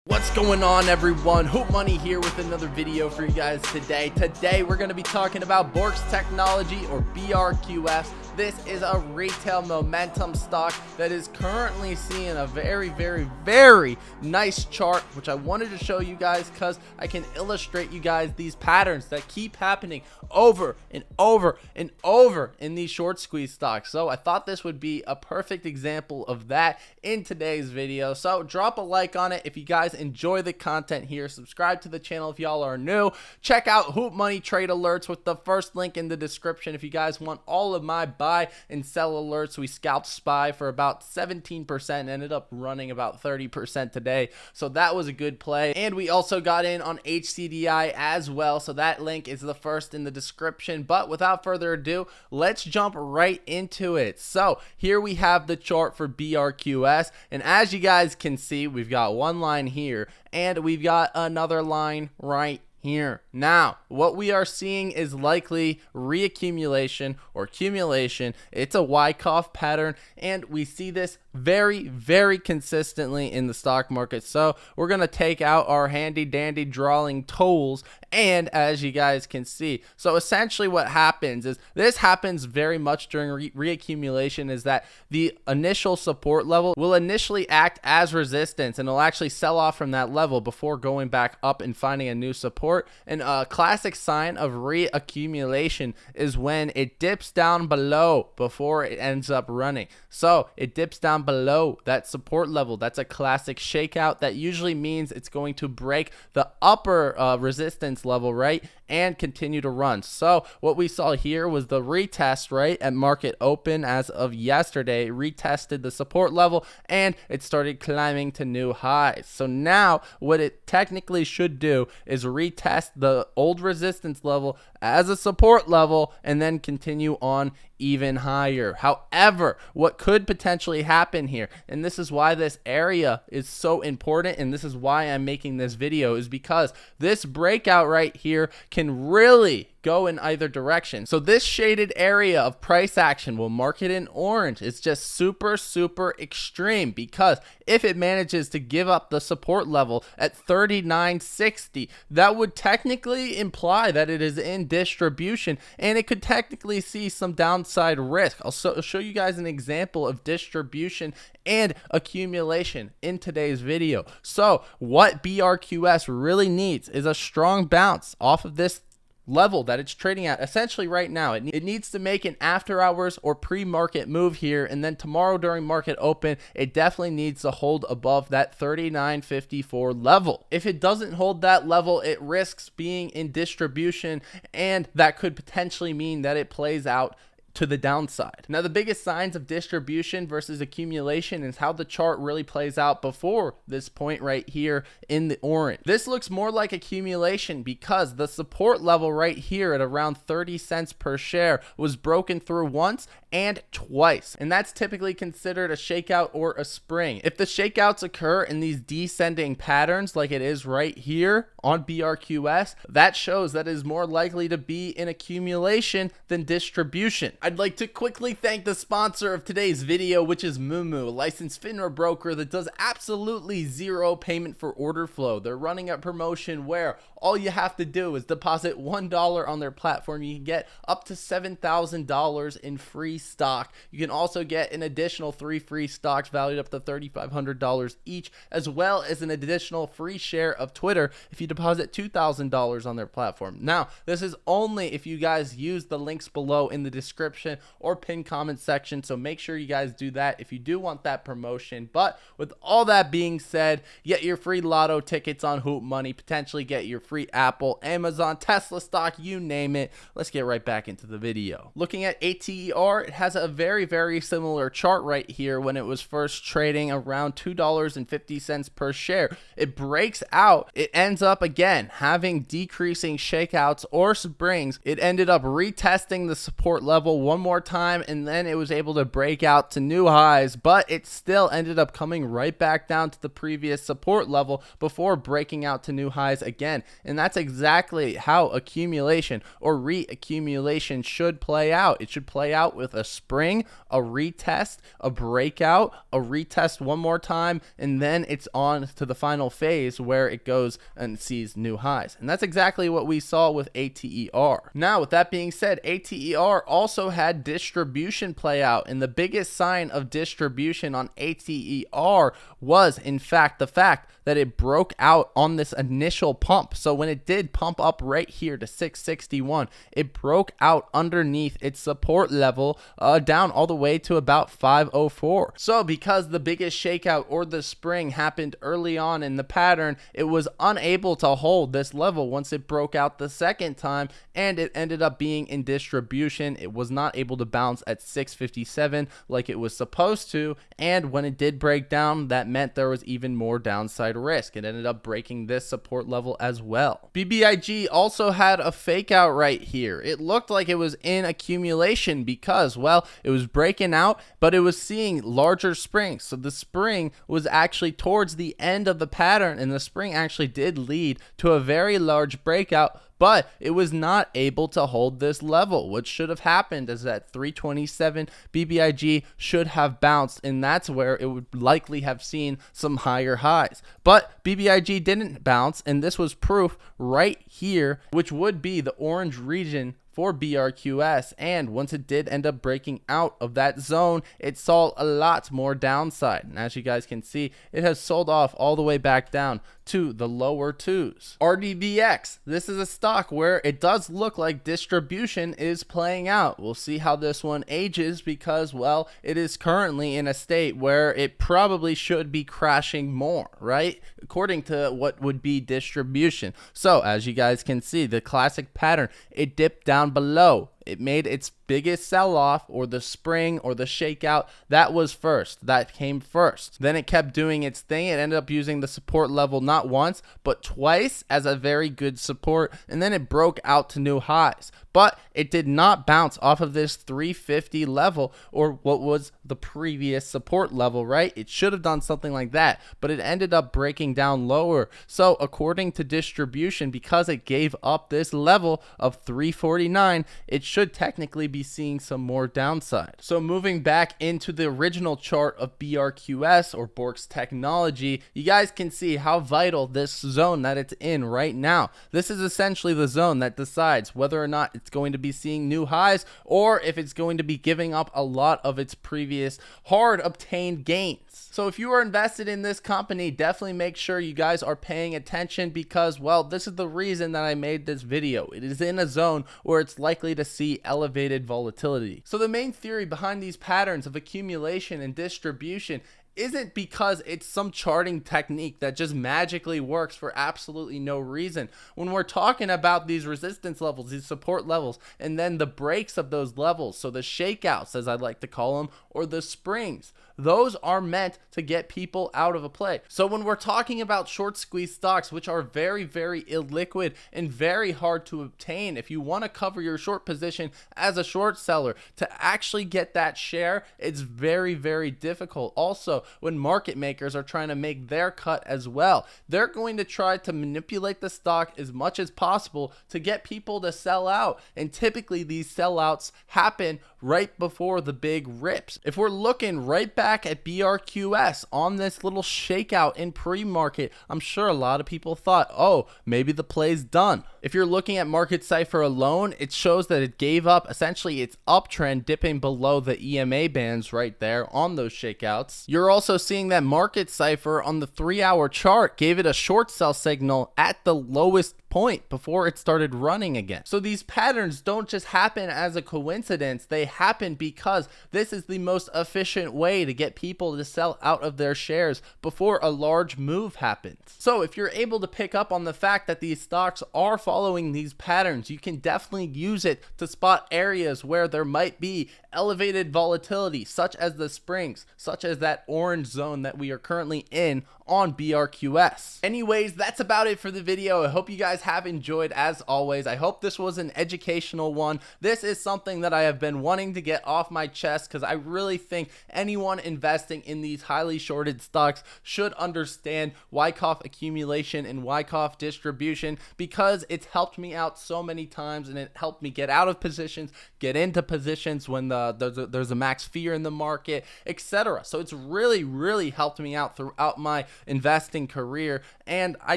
What's going on, everyone? Hootmoney here with another video for you guys today. Today we're going to be talking about borqs technology, or BRQS. This is a retail momentum stock that is currently seeing a very nice chart, which I wanted to show you guys because I can illustrate you guys these patterns that keep happening over and over and over in these short squeeze stocks. So I thought this would be a perfect example of that in today's video. So drop a like on it if you guys enjoy the content here. Subscribe to the channel if y'all are new. Check out Hootmoney trade alerts with the first link in the description if you guys want all of my buy and sell alerts. We scalped SPY for about 17%, ended up running about 30% today, so that was a good play. And we also got in on HCDI as well, so that link is the first in the description. But without further ado, let's jump right into it. So here we have the chart for BRQS, and as you guys can see, we've got one line here and we've got another line right here. Now, what we are seeing is likely reaccumulation or accumulation. It's a Wyckoff pattern, and we see this very consistently in the stock market. So we're going to take out our handy dandy drawing tools, and as you guys can see, so essentially what happens is this happens very much during reaccumulation, is that the initial support level will initially act as resistance, and it'll actually sell off from that level before going back up and finding a new support. And a classic sign of reaccumulation is when it dips down below before it ends up running. So it dips down below that support level. That's a classic shakeout. That usually means it's going to break the upper resistance level, right, and continue to run. So what we saw here was the retest, right, at market open as of yesterday. It retested the support level and it started climbing to new highs. So now what it technically should do is retest the old resistance level as a support level and then continue on even higher. However, what could potentially happen here, and this is why this area is so important, and this is why I'm making this video, is because this breakout right here can really go in either direction. So this shaded area of price action, will mark it in orange, it's just super extreme, because if it manages to give up the support level at 39.60, that would technically imply that it is in distribution, and it could technically see some downside risk. I'll show you guys an example of distribution and accumulation in today's video. So what BRQS really needs is a strong bounce off of this level that it's trading at essentially right now. It needs to make an after hours or pre-market move here, and then tomorrow during market open it definitely needs to hold above that 39.54 level. If it doesn't hold that level, it risks being in distribution, and that could potentially mean that it plays out to the downside. Now, the biggest signs of distribution versus accumulation is how the chart really plays out before this point right here in the orange. This looks more like accumulation because the support level right here at around 30 cents per share was broken through once and twice, and that's typically considered a shakeout or a spring. If the shakeouts occur in these descending patterns like it is right here on BRQS, that shows that it is more likely to be in accumulation than distribution. I'd like to quickly thank the sponsor of today's video, which is Moomoo, a licensed FINRA broker that does absolutely zero payment for order flow. They're running a promotion where all you have to do is deposit $1 on their platform. You can get up to $7,000 in free stock. You can also get an additional 3 free stocks valued up to $3,500 each, as well as an additional free share of Twitter if you deposit $2,000 on their platform. Now, this is only if you guys use the links below in the description or pinned comment section, so make sure you guys do that if you do want that promotion. But with all that being said, get your free lotto tickets on Hootmoney, potentially get your free Apple, Amazon, Tesla stock, you name it. Let's get right back into the video. Looking at ATER, it has a very similar chart right here when it was first trading around $2.50 per share. It breaks out, it ends up again having decreasing shakeouts or springs. It ended up retesting the support level one more time, and then it was able to break out to new highs, but it still ended up coming right back down to the previous support level before breaking out to new highs again. And that's exactly how accumulation or reaccumulation should play out. It should play out with a a spring, a retest, a breakout, a retest one more time, and then it's on to the final phase where it goes and sees new highs. And that's exactly what we saw with ATER. Now, with that being said, ATER also had distribution play out, and the biggest sign of distribution on ATER was in fact the fact that it broke out on this initial pump. So when it did pump up right here to 661, it broke out underneath its support level down all the way to about 504. So because the biggest shakeout or the spring happened early on in the pattern, it was unable to hold this level once it broke out the second time, and it ended up being in distribution. It was not able to bounce at 657 like it was supposed to, and when it did break down, that meant there was even more downside risk. It ended up breaking this support level as well. BBIG also had a fake out right here. It looked like it was in accumulation because, well, it was breaking out, but it was seeing larger springs. So the spring was actually towards the end of the pattern, and the spring actually did lead to a very large breakout, but it was not able to hold this level. What should have happened is that 327 BBIG should have bounced, and that's where it would likely have seen some higher highs. But BBIG didn't bounce, and this was proof right here, which would be the orange region for BRQS, and once it did end up breaking out of that zone, it saw a lot more downside, and as you guys can see, it has sold off all the way back down to the lower twos. RDBX, this is a stock where it does look like distribution is playing out. We'll see how this one ages because, well, it is currently in a state where it probably should be crashing more, right? According to what would be distribution. So as you guys can see, the classic pattern, it dipped down below. It made its biggest sell-off, or the spring or the shakeout. That was first. That came first. Then it kept doing its thing. It ended up using the support level not once, but twice as a very good support, and then it broke out to new highs. But it did not bounce off of this 350 level, or what was the previous support level, right? It should have done something like that, but it ended up breaking down lower. So according to distribution, because it gave up this level of 349, it should technically be seeing some more downside. So moving back into the original chart of BRQS, or Borqs technology, you guys can see how vital this zone that it's in right now. This is essentially the zone that decides whether or not it's going to be seeing new highs, or if it's going to be giving up a lot of its previous hard obtained gains. So if you are invested in this company, definitely make sure you guys are paying attention because, well, this is the reason that I made this video. It is in a zone where it's likely to see elevated volatility. So the main theory behind these patterns of accumulation and distribution isn't because it's some charting technique that just magically works for absolutely no reason. When we're talking about these resistance levels, these support levels, and then the breaks of those levels, so the shakeouts, as I like to call them, or the springs, those are meant to get people out of a play. So when we're talking about short squeeze stocks, which are very, very illiquid and very hard to obtain, if you want to cover your short position as a short seller, to actually get that share, it's very, very difficult. Also, when market makers are trying to make their cut as well, they're going to try to manipulate the stock as much as possible to get people to sell out. And typically these sellouts happen right before the big rips. If we're looking right back at BRQS on this little shakeout in pre-market, I'm sure a lot of people thought, oh, maybe the play's done. If you're looking at Market Cipher alone, it shows that it gave up essentially its uptrend, dipping below the EMA bands right there on those shakeouts. You're also seeing that Market Cipher on the 3-hour chart gave it a short sell signal at the lowest point before it started running again. So these patterns don't just happen as a coincidence, they happen because this is the most efficient way to get people to sell out of their shares before a large move happens. So if you're able to pick up on the fact that these stocks are following these patterns, you can definitely use it to spot areas where there might be elevated volatility, such as the springs, such as that orange zone that we are currently in on BRQS. Anyways, that's about it for the video. I hope you guys have enjoyed as always. I hope this was an educational one. This is something that I have been wanting to get off my chest because I really think anyone investing in these highly shorted stocks should understand Wyckoff accumulation and Wyckoff distribution, because it's helped me out so many times, and it helped me get out of positions, get into positions when there's a max fear in the market, etc. So it's really helped me out throughout my investing career, and I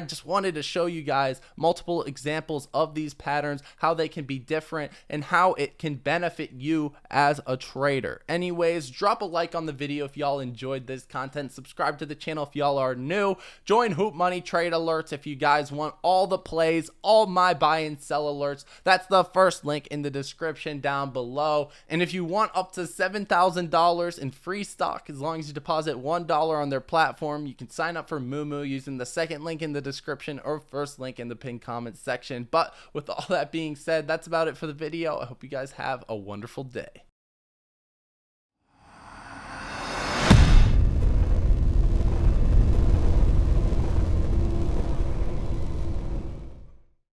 just wanted to show you guys multiple examples of these patterns, how they can be different, and how it can benefit you as a trader. Anyways, drop a like on the video if y'all enjoyed this content. Subscribe to the channel if y'all are new. Join Hootmoney trade alerts if you guys want all the plays, all my buy and sell alerts. That's the first link in the description down below. And if you want up to $7,000 in free stock, as long as you deposit $1 on their platform, you can sign up for Moomoo using the second link in the description or first link in the pinned comment section. But with all that being said, that's about it for the video. I hope you guys have a wonderful day.